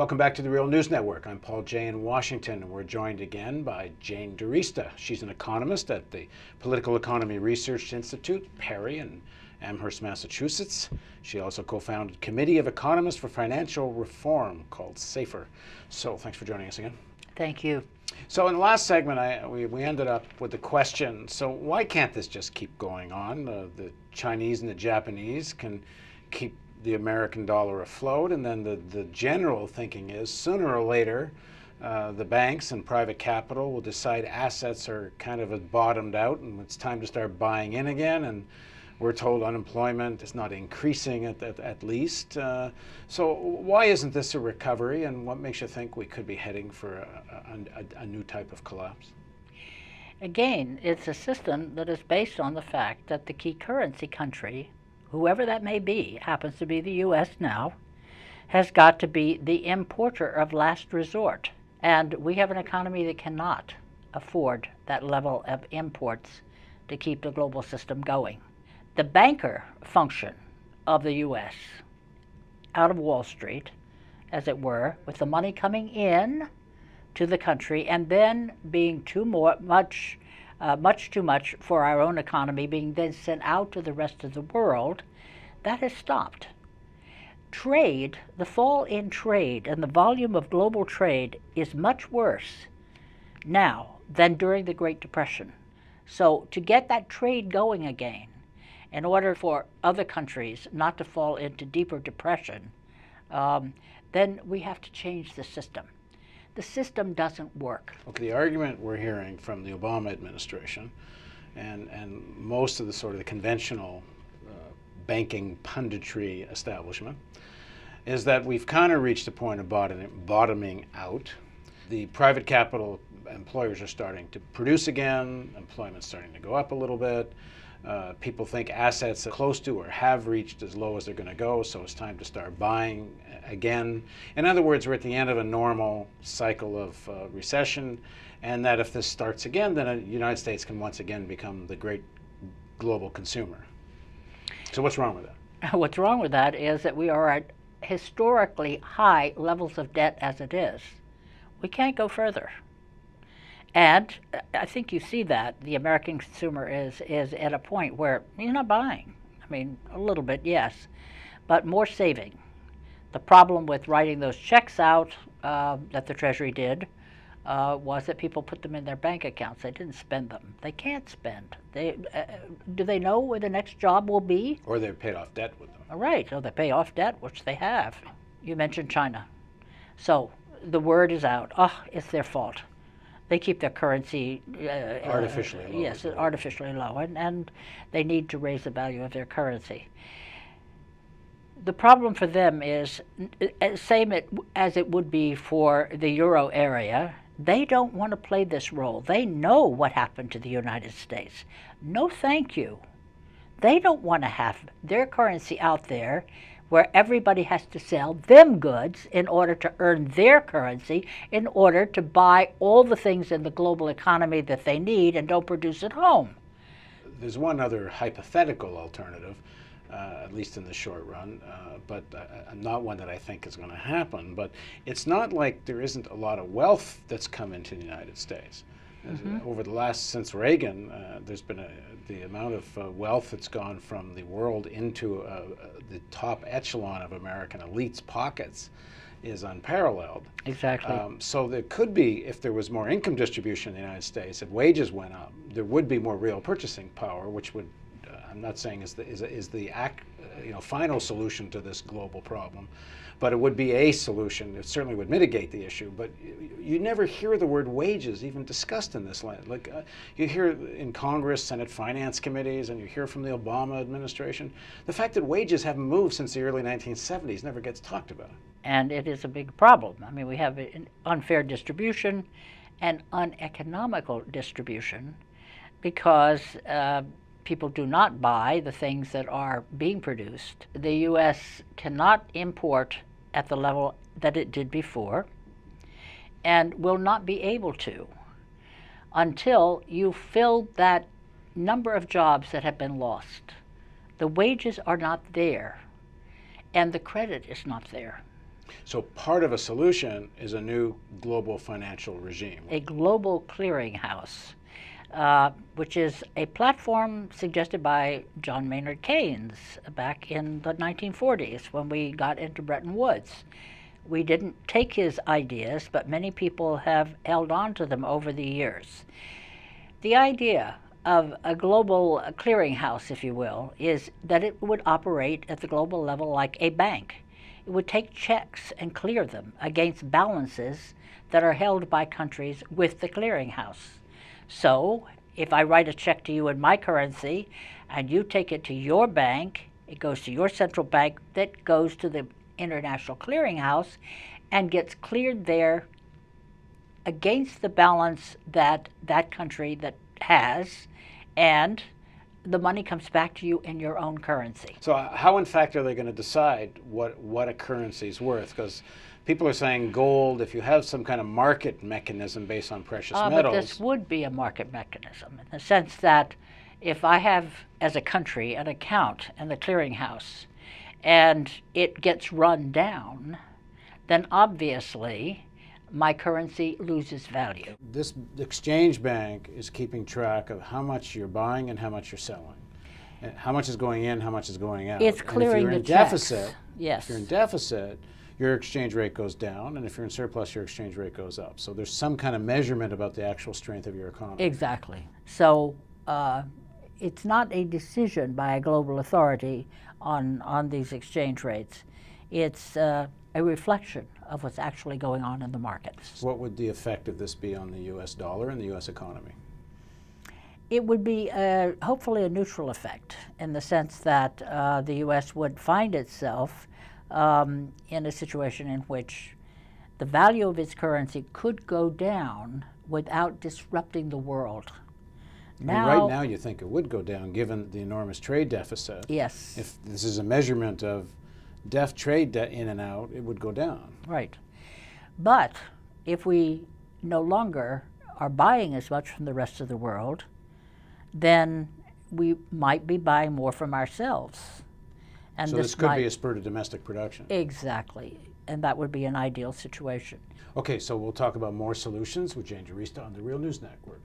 Welcome back to the Real News Network. I'm Paul Jay in Washington, and we're joined again by Jane Arista. She's an economist at the Political Economy Research Institute, Perry, in Amherst, Massachusetts. She also co-founded Committee of Economists for Financial Reform, called SAFER. So thanks for joining us again. Thank you. So in the last segment, we ended up with the question, so why can't this just keep going on? The Chinese and the Japanese can keep the American dollar afloat, and then the general thinking is sooner or later the banks and private capital will decide assets are kind of bottomed out and it's time to start buying in again, and we're told unemployment is not increasing at least. So why isn't this a recovery, and what makes you think we could be heading for a new type of collapse? Again, it's a system that is based on the fact that the key currency country, whoever that may be, happens to be the U.S. now, has got to be the importer of last resort. And we have an economy that cannot afford that level of imports to keep the global system going. The banker function of the U.S. out of Wall Street, as it were, with the money coming in to the country and then being much too much for our own economy, being then sent out to the rest of the world, that has stopped. Trade, the fall in trade and the volume of global trade is much worse now than during the Great Depression. So to get that trade going again, in order for other countries not to fall into deeper depression, then we have to change the system. The system doesn't work. Okay, the argument we're hearing from the Obama administration and most of the sort of the conventional banking punditry establishment is that we've kind of reached a point of bottoming out. The private capital employers are starting to produce again, employment's starting to go up a little bit. People think assets are close to or have reached as low as they're going to go, so it's time to start buying again. In other words, we're at the end of a normal cycle of recession, and that if this starts again, then the United States can once again become the great global consumer. So what's wrong with that? What's wrong with that is that we are at historically high levels of debt as it is. We can't go further. And I think you see that the American consumer is at a point where he's not buying. I mean, a little bit, yes, but more saving. The problem with writing those checks out that the Treasury did was that people put them in their bank accounts. They didn't spend them. They can't spend. Do they know where the next job will be? Or they've paid off debt with them. All right, so they pay off debt, which they have. You mentioned China. So the word is out. Oh, it's their fault. They keep their currency artificially low. Yes, artificially low, and they need to raise the value of their currency. The problem for them is same as it would be for the euro area. They don't want to play this role. They know what happened to the United States. No, thank you. They don't want to have their currency out there where everybody has to sell them goods in order to earn their currency, in order to buy all the things in the global economy that they need and don't produce at home. There's one other hypothetical alternative, at least in the short run, but not one that I think is going to happen. But it's not like there isn't a lot of wealth that's come into the United States. Over the since Reagan, there's been the amount of wealth that's gone from the world into the top echelon of American elites' pockets is unparalleled. Exactly. So there could be, if there was more income distribution in the United States, if wages went up, there would be more real purchasing power, which would, I'm not saying is the final solution to this global problem, but it would be a solution. It certainly would mitigate the issue, but you never hear the word wages even discussed in this land. Like you hear in Congress, Senate Finance Committees, and you hear from the Obama administration. The fact that wages haven't moved since the early 1970s never gets talked about. And it is a big problem. I mean, we have an unfair distribution and uneconomical distribution because people do not buy the things that are being produced. The U.S. cannot import at the level that it did before and will not be able to until you fill that number of jobs that have been lost. The wages are not there, and the credit is not there. So part of a solution is a new global financial regime. A global clearinghouse, which is a platform suggested by John Maynard Keynes back in the 1940s when we got into Bretton Woods. We didn't take his ideas, but many people have held on to them over the years. The idea of a global clearinghouse, if you will, is that it would operate at the global level like a bank. It would take checks and clear them against balances that are held by countries with the clearinghouse. So, if I write a check to you in my currency and you take it to your bank, it goes to your central bank, that goes to the International Clearinghouse and gets cleared there against the balance that that country that has, and the money comes back to you in your own currency. So how in fact are they going to decide what a currency is worth? Because people are saying gold, if you have some kind of market mechanism based on precious metals. But this would be a market mechanism in the sense that if I have, as a country, an account in the clearinghouse and it gets run down, then obviously my currency loses value. This exchange bank is keeping track of how much you're buying and how much you're selling. And how much is going in, how much is going out. It's clearing the checks. Yes. If you're in deficit, your exchange rate goes down, and if you're in surplus, your exchange rate goes up. So there's some kind of measurement about the actual strength of your economy. Exactly. So it's not a decision by a global authority on these exchange rates. It's a reflection of what's actually going on in the markets. What would the effect of this be on the U.S. dollar and the U.S. economy? It would be hopefully a neutral effect in the sense that the U.S. would find itself in a situation in which the value of its currency could go down without disrupting the world. Now, right now you think it would go down given the enormous trade deficit. Yes. If this is a measurement of trade in and out, it would go down. Right. But if we no longer are buying as much from the rest of the world, then we might be buying more from ourselves. And so this could be a spur to domestic production. Exactly. And that would be an ideal situation. Okay, so we'll talk about more solutions with Jane Arista on the Real News Network.